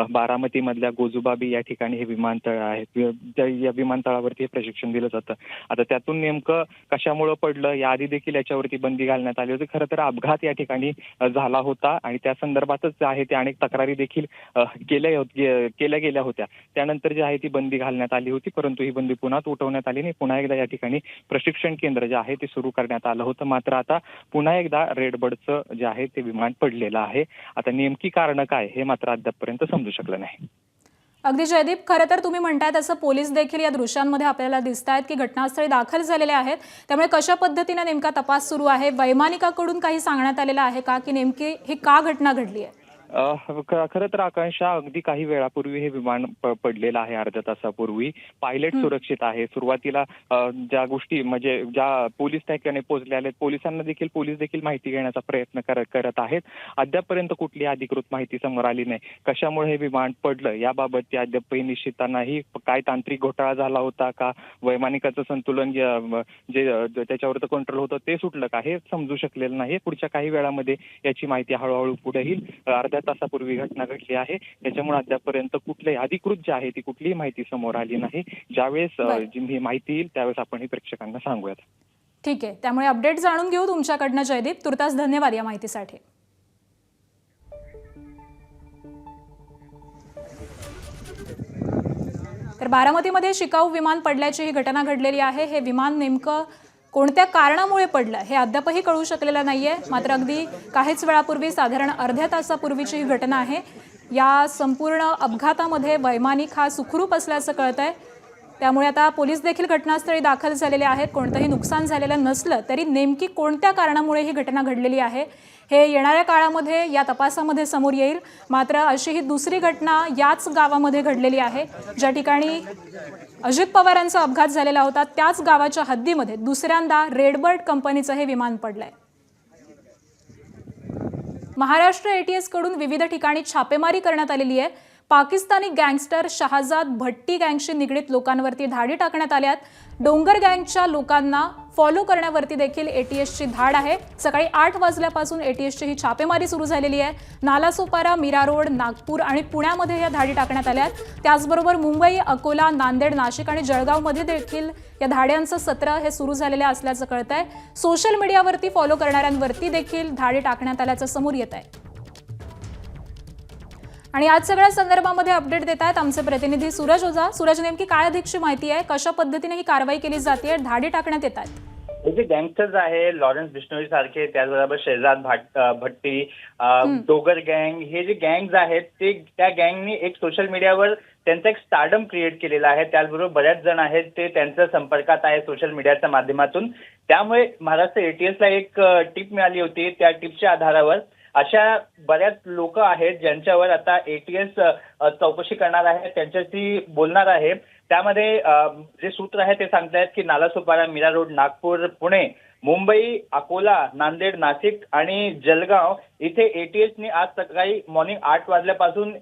बारामतीमधल्या गोजुबाबी या ठिकाणी हे विमानतळ आहे, या विमानतळावरती हे प्रशिक्षण दिलं जातं. आता त्यातून नेमकं कशामुळे पडलं याआधी देखील याच्यावरती बंदी घालण्यात आली होती. खरं तर अपघात या ठिकाणी झाला होता आणि त्या संदर्भातच आहे ते अनेक तक्रारी देखील केल्या गेल्या होत्या. त्यानंतर जी आहे ती बंदी घालण्यात आली होती, परंतु ही बंदी पुन्हा उठवण्यात आली नाही. पुन्हा एकदा या ठिकाणी प्रशिक्षण केंद्र जे आहे ते सुरू करण्यात आलं होतं. मात्र आता पुन्हा एकदा रेडबर्डचं जे आहे ते विमान पडलेलं आहे. आता नेमकी कारणं काय हे मात्र अद्यापपर्यंत समजू शकलं नाही. अगदी जयदीप, खरं तर तुम्ही म्हणताय तसं पोलीस देखील या दृश्यांमध्ये आपल्याला दिसत आहेत की घटनास्थळी दाखल झालेले आहेत. त्यामुळे कशा पद्धतीने नेमका तपास सुरू आहे, वैमानिकाकडून काही सांगण्यात आलेलं आहे का की नेमकी ही का घटना घडली आहे? खरं तर आकांक्षा अगदी काही वेळापूर्वी हे विमान पडलेलं आहे, अर्ध्या तासापूर्वी. पायलट सुरक्षित आहे. सुरुवातीला ज्या गोष्टी म्हणजे ज्या पोलीस त्या ठिकाणी पोहोचले आहेत, पोलीस देखील माहिती घेण्याचा प्रयत्न करत आहेत. अद्यापपर्यंत कुठली अधिकृत माहिती समोर आली नाही. कशामुळे हे विमान पडलं याबाबत अद्यापही निश्चितता नाही. काय तांत्रिक घोटाळा झाला होता का, वैमानिकाचं संतुलन जे त्याच्यावरचं कंट्रोल होतं ते सुटलं का, हे समजू शकलेलं नाही. पुढच्या काही वेळामध्ये याची माहिती हळूहळू पुढे येईल. अर्ध्या तासापूर्वी घटना घडली आहे, त्याच्यामुळे अद्यापर्यंत कुठल्याही अधिकृत जी आहे ती कुठलीही माहिती समोर आली नाही. ज्यावेळेस ही माहिती येईल त्यावेळेस आपण ही प्रेक्षकांना सांगूयात. ठीक आहे, त्यामुळे अपडेट जाणून घेऊ तुमच्याकडनं जयदीप. तुर्तास धन्यवाद या माहितीसाठी. तर बारामतीमध्ये शिकाऊ विमान पडल्याची ही घटना घडलेली आहे. हे विमान नेमकं कोणत्या कारणामुळे पडलं हे अद्यापही कळू शकलेलं नाहीये. मात्र अगदी काहीच वेळापूर्वी, साधारण अर्ध्या तासापूर्वीची ही घटना आहे. या संपूर्ण अपघातामध्ये वैमानिक हा सुखरूप असल्याचं कळतंय. त्यामुळे आता पोलीस देखील घटनास्थळी दाखल झालेले आहेत. कोणतंही नुकसान झालेलं नसलं तरी नेमकी कोणत्या कारणामुळे ही घटना घडलेली आहे हे येणाऱ्या काळामध्ये या तपासामध्ये समोर येईल. मात्र अशी ही दुसरी घटना याच गावामध्ये घडलेली आहे, ज्या ठिकाणी अजित पवारांचा अपघात झालेला होता. त्याच गावाच्या हद्दीमध्ये दुसऱ्यांदा रेडबर्ड कंपनीचं हे विमान पडलंय. महाराष्ट्र ATS कडून विविध ठिकाणी छापेमारी करण्यात आलेली आहे. पाकिस्तानी गँगस्टर शहाजाद भट्टी गँगशी निगडीत लोकांवरती धाडी टाकण्यात आल्यात. डोंगर गँगच्या लोकांना फॉलो करण्यावरती देखील ATSची धाड आहे. सकाळी 8 वाजल्यापासून ATSची ही छापेमारी सुरू झालेली आहे. नालासोपारा, मीरा रोड, नागपूर आणि पुण्यामध्ये या धाडी टाकण्यात आल्यात. त्याचबरोबर मुंबई, अकोला, नांदेड, नाशिक आणि जळगावमध्ये देखील या धाड्यांचं सत्र हे सुरू झालेलं असल्याचं कळतंय. सोशल मीडियावरती फॉलो करणाऱ्यांवरती देखील धाडी टाकण्यात आल्याचं समोर येत आहे. आणि आज सगळ्या संदर्भामध्ये अपडेट देत आहेत आमचे प्रतिनिधी सूरज ओझा. सूरज, नेमकी काय अधिकची माहिती आहे? कशा पद्धतीने ही कारवाई केली जाते, धाडी टाकण्यात येतात? हे जे गँगस्टर्स आहे, लॉरेन्स बिश्नोई सारखे, त्याचबरोबर शहजाद भट्टी, डोगर गँग, हे जे गँग्स आहेत ते त्या गँगनी एक सोशल मीडियावर त्यांचा एक स्टारडम क्रिएट केलेला आहे. त्याचबरोबर बऱ्याच जण आहेत ते त्यांच्या संपर्कात आहे सोशल मीडियाच्या माध्यमातून. त्यामुळे महाराष्ट्र ATSला एक टिप मिळाली होती. त्या टिपच्या आधारावर अशा बऱ्याच लोक आहेत ज्यांच्यावर आता ATS चौकशी करणार आहे, त्यांच्याशी बोलणार आहे. त्यामध्ये जे सूत्र आहे ते सांगतायत की नालासोपारा, मीरा रोड, नागपूर, पुणे, मुंबई, अकोला, नांदेड, नाशिक आणि जळगाव इथे ATSने आज सकाळी मॉर्निंग 8 वाजल्यापासून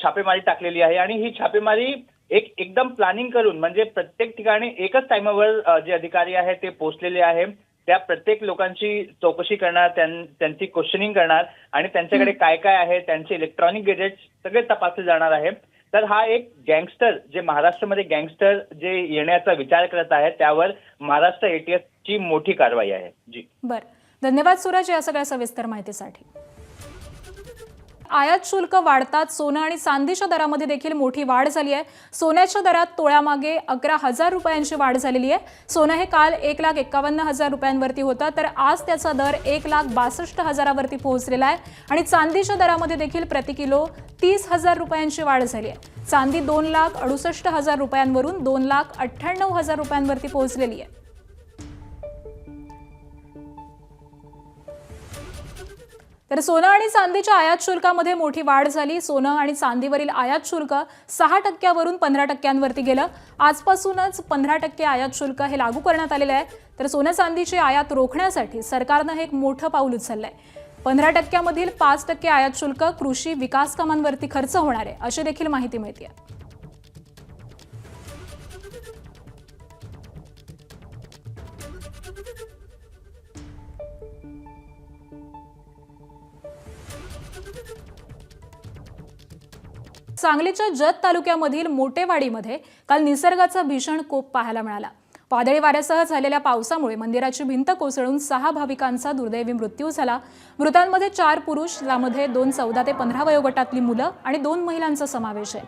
छापेमारी टाकलेली आहे. आणि ही छापेमारी एकदम प्लॅनिंग करून, म्हणजे प्रत्येक ठिकाणी एकच टाइमावर जे अधिकारी आहेत ते पोहोचलेले आहे. त्या प्रत्येक लोकांची चौकशी करणार, त्यांची क्वेश्चनिंग करणार आणि त्यांच्याकडे काय काय आहे, त्यांचे इलेक्ट्रॉनिक गॅजेट्स सगळे तपासले जाणार आहे. तर हा एक गँगस्टर, जे महाराष्ट्रामध्ये गँगस्टर जे येण्याचा विचार करत आहे, त्यावर महाराष्ट्र ATSची मोठी कारवाई आहे. जी बरं, धन्यवाद सूरज या सगळ्या सविस्तर माहितीसाठी. आयात शुल्क वाढतात सोनं आणि चांदीच्या दरामध्ये देखील मोठी वाढ झाली आहे. सोन्याच्या दरात तोळ्यामागे 11,000 रुपयांची वाढ झालेली आहे. सोनं हे काल 1,51,000 रुपयांवरती होतं, तर आज त्याचा दर 1,62,000 वरती पोहोचलेला आहे. आणि चांदीच्या दरामध्ये देखील प्रति किलो 30,000 रुपयांची वाढ झाली आहे. चांदी 2,68,000 रुपयांवरून 2,98,000 रुपयांवरती पोहोचलेली आहे. तर सोनं आणि चांदीच्या आयात शुल्कामध्ये मोठी वाढ झाली. सोनं आणि चांदीवरील आयात शुल्क 6% 15% गेलं. आजपासूनच 15% आयात शुल्क हे लागू करण्यात आलेलं आहे. तर सोनं चांदीची आयात रोखण्यासाठी सरकारनं हे एक मोठं पाऊल उचललंय. 15% 5% आयात शुल्क कृषी विकास कामांवरती खर्च होणार आहे, अशी देखील माहिती मिळते. सांगलीच्या जत तालुक्यामधील मोटेवाडीमध्ये काल निसर्गाचा भीषण कोप पाहायला मिळाला. वादळी वाऱ्यासह झालेल्या पावसामुळे मंदिराची भिंत कोसळून 6 भाविकांचा दुर्दैवी मृत्यू झाला. मृतांमध्ये 4 पुरुष, यामध्ये 2 14 ते 15 वयोगटातली मुलं आणि 2 महिलांचा समावेश आहे.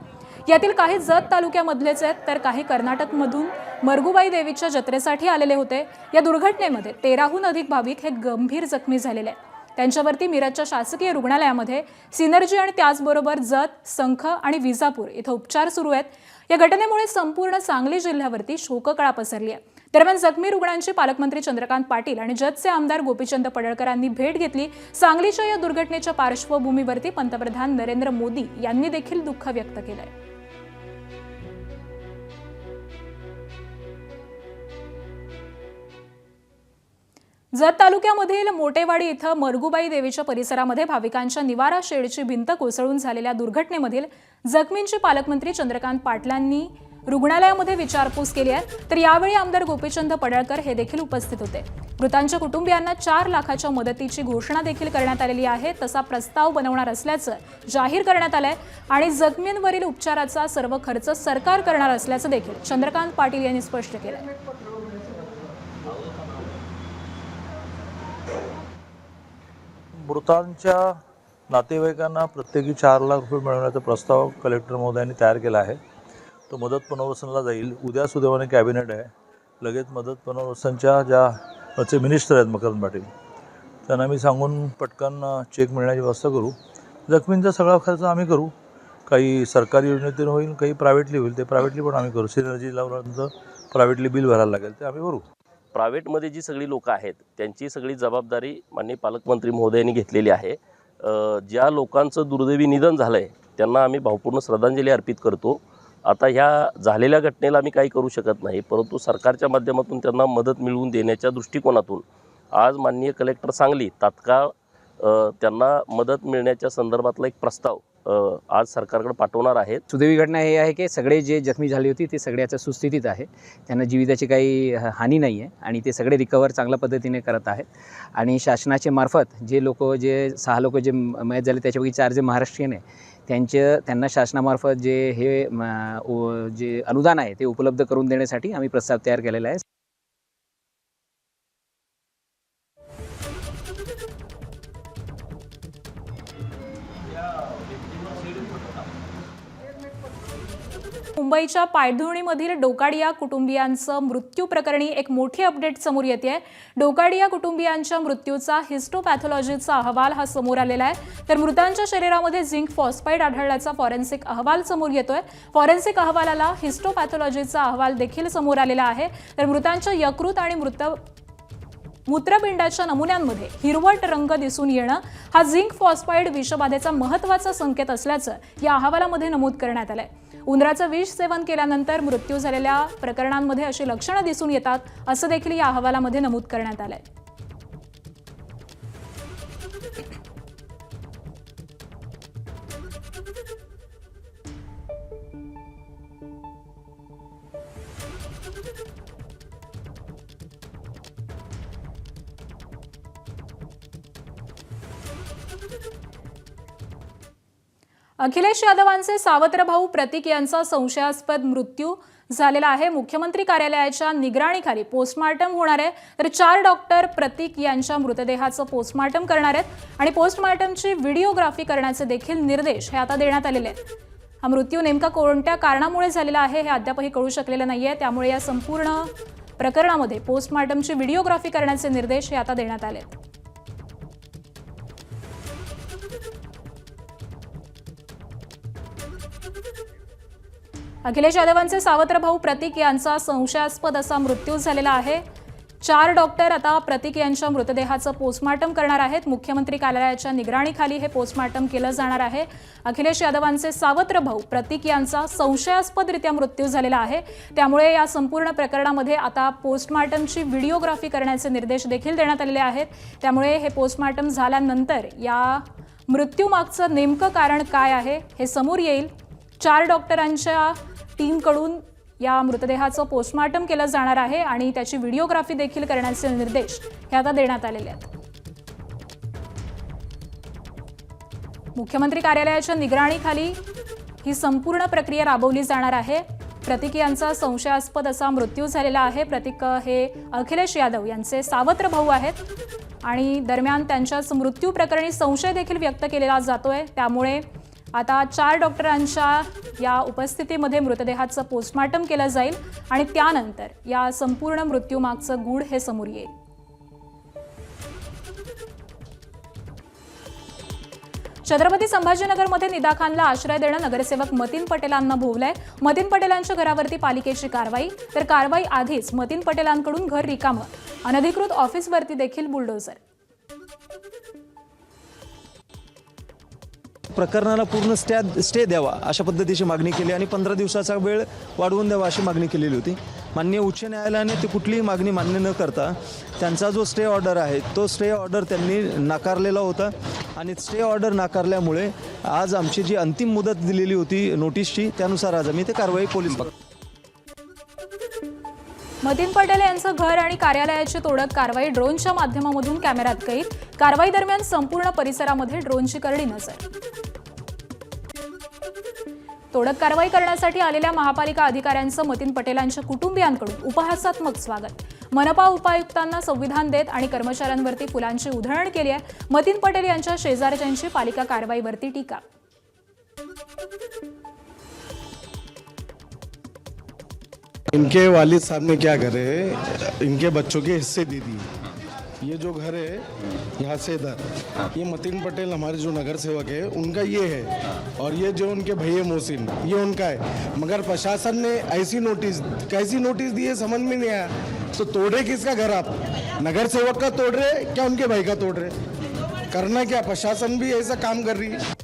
यातील काही जत तालुक्यामधलेच आहेत, तर काही कर्नाटकमधून मरगुबाई देवीच्या जत्रेसाठी आलेले होते. या दुर्घटनेमध्ये 13हून अधिक भाविक हे गंभीर जखमी झालेले आहेत. त्यांच्यावरती मिरजच्या शासकीय रुग्णालयामध्ये सिनर्जी आणि त्याचबरोबर जत, संख आणि विजापूर इथं उपचार सुरू आहेत। या घटनेमुळे संपूर्ण सांगली जिल्ह्यावरती शोककळा पसरली आहे। दरम्यान जखमी रुग्णांची पालकमंत्री चंद्रकांत पाटील आणि जतचे आमदार गोपीचंद पडळकरांनी भेट घेतली। सांगलीच्या या दुर्घटनेच्या पार्श्वभूमीवरती पंतप्रधान नरेंद्र मोदी यांनी देखील दुःख व्यक्त केलंय। जत तालुक्यामधील मोटेवाडी इथं मरगुबाई देवीच्या परिसरामध्ये भाविकांच्या निवारा शेडची भिंत कोसळून झालेल्या दुर्घटनेमधील जखमींची पालकमंत्री चंद्रकांत पाटलांनी रुग्णालयामध्ये विचारपूस केली आहे। तर यावेळी आमदार गोपीचंद पडळकर हे देखील उपस्थित होते। मृतांच्या कुटुंबियांना 4 लाखाच्या मदतीची घोषणा देखील करण्यात आलेली आहे। तसा प्रस्ताव बनवणार असल्याचं जाहीर करण्यात आलंय आणि जखमींवरील उपचाराचा सर्व खर्च सरकार करणार असल्याचं देखील चंद्रकांत पाटील यांनी स्पष्ट केलं। मृतांच्या नातेवाईकांना प्रत्येकी 4 लाख रुपये मिळवण्याचा प्रस्ताव कलेक्टर महोदयांनी तयार केला आहे। तो मदत पुनर्वसनला जाईल। उद्या सुदैवाने कॅबिनेट आहे, लगेच मदत पुनर्वसनच्या ज्याचे मिनिस्टर आहेत मकरंद पाटील त्यांना मी सांगून पटकन चेक मिळण्याची व्यवस्था करू। जखमींचा सगळा खर्च आम्ही करू, काही सरकारी योजनेतून होईल, काही प्रायव्हेटली होईल, ते प्रायव्हेटली पण आम्ही करू। सिनर्जी लावल्यानंतर प्रायव्हेटली बिल भरायला लागेल, ते आम्ही भरू। प्रायव्हेटमध्ये जी सगळी लोकं आहेत त्यांची सगळी जबाबदारी माननीय पालकमंत्री महोदयांनी घेतलेली आहे। ज्या लोकांचं दुर्दैवी निधन झालं आहे त्यांना आम्ही भावपूर्ण श्रद्धांजली अर्पित करतो। आता ह्या झालेल्या घटनेला आम्ही काही करू शकत नाही, परंतु सरकारच्या माध्यमातून त्यांना मदत मिळवून देण्याच्या दृष्टिकोनातून आज माननीय कलेक्टर सांगली तात्काळ त्यांना मदत मिळण्याच्या संदर्भातला एक प्रस्ताव आज सरकारकडे पाठवणार आहेत। सुदैवी घटना हे आहे की सगळे जे जखमी झाले होते ते सगळ्याच्या सुस्थितीत आहे, त्यांना जीविताची काही हानी नाही आहे आणि ते सगळे रिकवर चांगल्या पद्धतीने करत आहेत। आणि शासनाचे मार्फत जे 6 लोक जे मयत झाले त्याच्यापैकी 4 जे महाराष्ट्रीयन आहे त्यांना शासनामार्फत जे अनुदान आहे ते उपलब्ध करून देण्यासाठी आम्ही प्रस्ताव तयार केलेला आहे। मुंबईच्या पायधुणीमधील डोकाडिया कुटुंबियांचं मृत्यू प्रकरणी एक मोठी अपडेट समोर येते। डोकाडिया कुटुंबियांच्या मृत्यूचा हिस्टोपॅथॉलॉजीचा अहवाल हा समोर आलेला आहे। तर मृतांच्या शरीरामध्ये झिंक फॉस्फाईड आढळल्याचा फॉरेन्सिक अहवाल समोर येतोय। फॉरेन्सिक अहवालाला हिस्टोपॅथॉलॉजीचा अहवाल देखील समोर आलेला आहे। तर मृतांच्या यकृत आणि मूत्रपिंडाच्या नमुन्यांमध्ये हिरवट रंग दिसून येणं हा झिंक फॉस्फाईड विषबाधेचा महत्त्वाचा संकेत असल्याचं या अहवालामध्ये नमूद करण्यात आलंय। उंदराचं विष सेवन केल्यानंतर मृत्यू झालेल्या प्रकरणांमध्ये अशी लक्षणं दिसून येतात असं देखील या अहवालामध्ये नमूद करण्यात आलंय। अखिलेश यादवांचे सावत्र भाऊ प्रतीक यांचा संशयास्पद मृत्यू झालेला आहे। मुख्यमंत्री कार्यालयाच्या निगराणीखाली पोस्टमार्टम होणार आहे। तर 4 डॉक्टर प्रतीक यांच्या मृतदेहाचं पोस्टमार्टम करणार आहेत आणि पोस्टमार्टमची व्हिडिओग्राफी करण्याचे देखील निर्देश हे आता देण्यात आलेले आहेत। हा मृत्यू नेमका कोणत्या कारणामुळे झालेला आहे हे अद्यापही कळू शकलेलं नाहीये, त्यामुळे या संपूर्ण प्रकरणामध्ये पोस्टमार्टमची व्हिडिओग्राफी करण्याचे निर्देश हे आता देण्यात आले आहेत। अखिलेश यादवांचे सावत्र भाऊ प्रतीक यांचा संशयास्पद असा मृत्यू झालेला आहे। 4 डॉक्टर आता प्रतीक यांच्या मृतदेहाचं पोस्टमार्टम करणार आहेत। मुख्यमंत्री कार्यालयाच्या निगराणीखाली हे पोस्टमार्टम केलं जाणार आहे। अखिलेश यादवांचे सावत्र भाऊ प्रतीक यांचा संशयास्पदरित्या मृत्यू झालेला आहे, त्यामुळे या संपूर्ण प्रकरणामध्ये आता पोस्टमार्टमची व्हिडिओग्राफी करण्याचे निर्देश देखील देण्यात आलेले आहेत। त्यामुळे हे पोस्टमार्टम झाल्यानंतर या मृत्यूमागचं नेमकं कारण काय आहे हे समोर येईल। 4 डॉक्टरांच्या टीमकडून या मृतदेहाचं पोस्टमार्टम केलं जाणार आहे आणि त्याची व्हिडिओग्राफी देखील करण्याचे निर्देश हे आता देण्यात आलेले आहेत। मुख्यमंत्री कार्यालयाच्या निगराणीखाली ही संपूर्ण प्रक्रिया राबवली जाणार आहे। प्रतीक यांचा संशयास्पद असा मृत्यू झालेला आहे। प्रतीक हे अखिलेश यादव यांचे सावत्र भाऊ आहेत आणि दरम्यान त्यांच्याच मृत्यू प्रकरणी संशय देखील व्यक्त केला जातोय, त्यामुळे आता 4 डॉक्टरांच्या या उपस्थितीमध्ये मृतदेहाचं पोस्टमार्टम केलं जाईल आणि त्यानंतर या संपूर्ण मृत्यूमागचं गूढ हे समोर येईल। छत्रपती संभाजीनगरमध्ये निदा खानला आश्रय देणं नगरसेवक मतीन पटेलांना भोवलंय. मतीन पटेलांच्या घरावरती पालिकेची कारवाई, तर कारवाई आधीच मतीन पटेलांकडून घर रिकामं, अनधिकृत ऑफिसवरती देखील बुलडोझर. प्रकरणाला पूर्ण स्टे द्यावा अशा पद्धतीची मागणी केली आणि 15 दिवसाचा वेळ वाढवून द्यावा अशी मागणी केलेली होती. माननीय उच्च न्यायालयाने ती कुठलीही मागणी मान्य न करता त्यांचा जो स्टे ऑर्डर आहे तो स्टे ऑर्डर त्यांनी नाकारलेला होता आणि स्टे ऑर्डर नाकारल्यामुळे आज आमची जी अंतिम मुदत दिलेली होती नोटीसची त्यानुसार आज आम्ही ते कारवाई पोलीस मतीन पटेल यांचं घर आणि कार्यालयाची तोडक कारवाई, ड्रोनच्या माध्यमामधून कॅमेऱ्यात कैद. कारवाई दरम्यान संपूर्ण परिसरामध्ये ड्रोनची करडी नजर. तोडक कारवाई करण्यासाठी आलेल्या महापालिका अधिकाऱ्यांचं मतीन पटेलांच्या कुटुंबियांकडून उपहासात्मक स्वागत. मनपा उपायुक्तांना संविधान देत आणि कर्मचाऱ्यांवरती फुलांची उधळण केली आहे. मतीन पटेल यांच्या शेजारच्यांची पालिका कारवाईवरती टीका. इनके वालिद साहब ने क्या करे, इनके बच्चों के हिस्से दे दिए. ये जो घर है यहाँ से इधर, ये मतीन पटेल हमारे जो नगर सेवक है उनका ये है, और ये जो उनके भैया मोहसिन ये उनका है. मगर प्रशासन ने ऐसी नोटिस कैसी नोटिस दी है समझ में नहीं आया. तो तोड़ रहे किसका घर आप, नगर सेवक का तोड़ रहे क्या उनके भाई का तोड़ रहे? करना क्या, प्रशासन भी ऐसा काम कर रही है.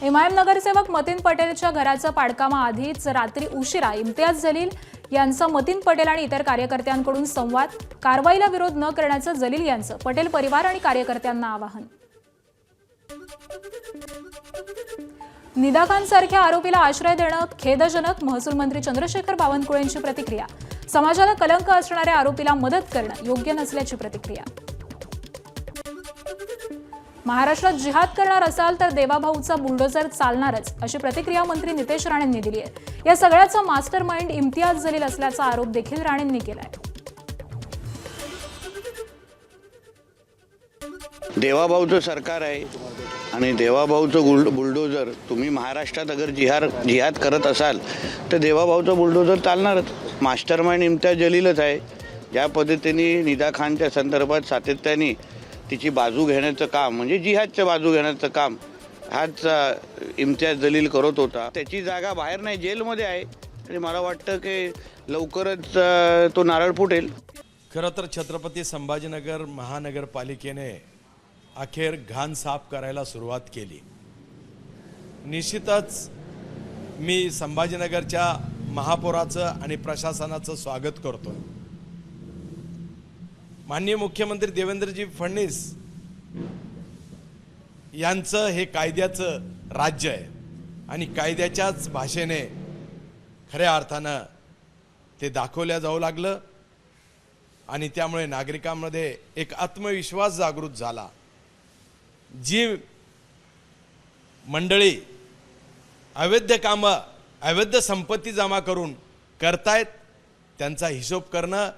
एमआयएम नगरसेवक मतीन पटेलच्या घराचं पाडकामा आधीच रात्री उशिरा इम्तियाज जलील यांचा मतीन पटेल आणि इतर कार्यकर्त्यांकडून संवाद. कारवाईला विरोध न करण्याचं जलील यांचं पटेल परिवार आणि कार्यकर्त्यांना आवाहन. निदा खान सारख्या आरोपीला आश्रय देणं खेदजनक, महसूल मंत्री चंद्रशेखर बावनकुळेंची प्रतिक्रिया. समाजाला कलंक असणाऱ्या आरोपीला मदत करणं योग्य नसल्याची प्रतिक्रिया. महाराष्ट्रात जिहाद करणार असाल तर देवाभाऊचा बुलडोझर चालणारच अशी प्रतिक्रिया मंत्री नितेश राणेंनी दिली आहे. या सगळ्याचा मास्टर माइंड इम्तियाज जलील असल्याचा आरोप देखील राणेंनी केलाय. देवाभाऊचं सरकार आहे आणि देवाभाऊचं बुलडोझर, तुम्ही महाराष्ट्रात अगर जिहाद करत असाल तर देवाभाऊचं बुलडोझर चालणारच. मास्टर माइंड इम्तियाज जलीलच आहे. ज्या पद्धतीने निदा खानच्या संदर्भात सातत्याने तिची बाजू घेण्याचं काम, म्हणजे जिहादचं बाजू घेण्याचं काम हाच इम्तियाज जलील करत होता. त्याची जागा बाहेर नाही, जेलमध्ये आहे आणि मला वाटतं की लवकरच तो नारळ फुटेल. खरं तर छत्रपती संभाजीनगर महानगरपालिकेने अखेर घाण साफ करायला सुरुवात केली. निश्चितच मी संभाजीनगरच्या महापौराचं आणि प्रशासनाचं स्वागत करतो. माननीय मुख्यमंत्री देवेंद्रजी फडणवीस यांचं हे कायद्याचं राज्य आहे आणि कायद्याच्याच भाषेने खऱ्या अर्थानं ते दाखवल्या जाऊ लागलं आणि त्यामुळे नागरिकांमध्ये एक आत्मविश्वास जागृत झाला. जी मंडळी अवैध कामं, अवैध संपत्ती जमा करून करतायत त्यांचा हिशोब करणं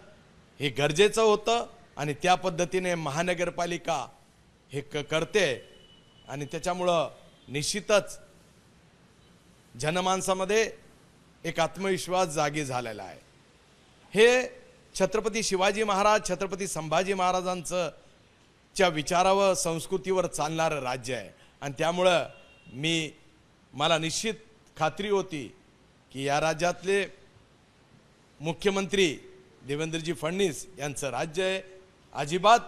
हे गरजेचं होतं आणि त्या पद्धतीने महानगरपालिका हे करते आणि त्याच्यामुळं निश्चितच जनमानसामध्ये एक आत्मविश्वास जागी झालेला आहे. हे छत्रपती शिवाजी महाराज, छत्रपती संभाजी महाराजांचं च्या विचारावर, संस्कृतीवर चालणारं राज्य आहे आणि त्यामुळं मला निश्चित खात्री होती की या राज्यातले मुख्यमंत्री देवेंद्रजी फडणवीस यांचं राज्य आहे. अजिबात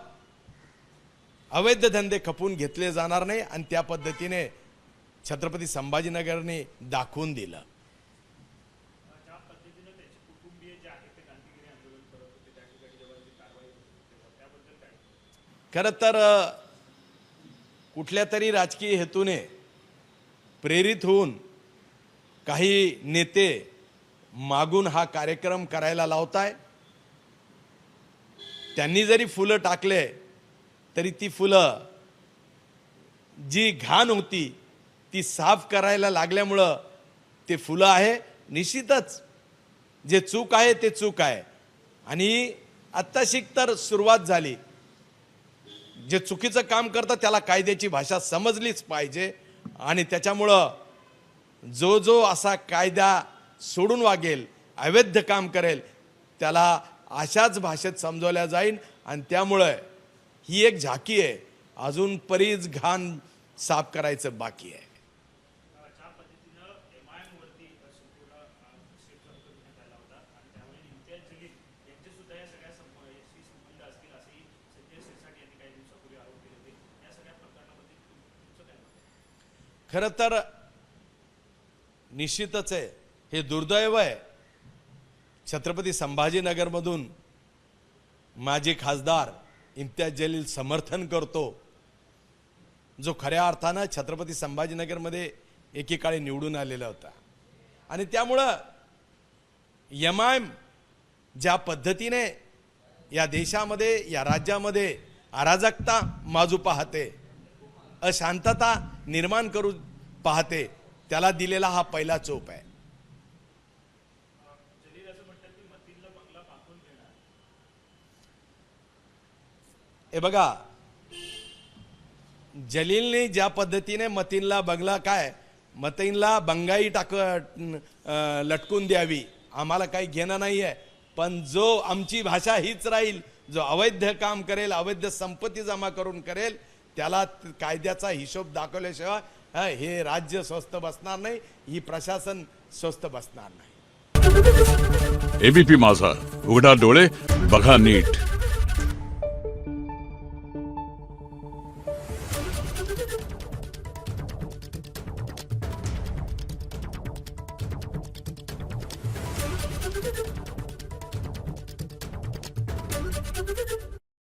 अवैध धंदे खपून घेतले जाणार नाही आणि त्या पद्धतीने छत्रपती संभाजीनगरने दाखवून दिलं. खरं तर कुठल्या तरी राजकीय हेतूने प्रेरित होऊन काही नेते मागून हा कार्यक्रम करायला लावताय. त्यांनी जरी फुलं टाकले तरी ती फुलं जी घाण होती ती साफ करायला लागल्यामुळं ते फुलं आहे. निश्चितच जे चूक आहे ते चूक आहे आणि आत्ताशी तर सुरुवात झाली. जे चुकीचं काम करतं त्याला कायद्याची भाषा समजलीच पाहिजे आणि त्याच्यामुळं जो असा कायदा सोडून वागेल, अवैध काम करेल त्याला अशाच भाषेत समजवल्या जाईल आणि त्यामुळे ही एक झाकी आहे. अजून बरीच घाण साफ करायचं बाकी आहे. खरं तर निश्चितच आहे, हे दुर्दैव आहे. छत्रपती संभाजीनगरमधून माजी खासदार इम्तियाज जलील समर्थन करतो, जो खऱ्या अर्थानं छत्रपती संभाजीनगरमध्ये एकेकाळी निवडून आलेला होता. आणि त्यामुळं MIM ज्या पद्धतीने या देशामध्ये, या राज्यामध्ये अराजकता माजू पाहते, अशांतता निर्माण करू पाहते, त्याला दिलेला हा पहिला चोप आहे. हे बघा, जलीलने ज्या पद्धतीने मतीनला बंगला मतीनला बंगाई लटकून द्यावी, आम्हाला काही घेणं नाही आहे, पण जो आमची भाषा हीच राहील, जो अवैध काम करेल, अवैध संपत्ती जमा करून करेल, त्याला कायद्याचा हिशोब दाखवल्याशिवाय हे राज्य स्वस्थ बसणार नाही, ही प्रशासन स्वस्थ बसणार नाही. ABP माझा, उघडा डोळे बघा नीट.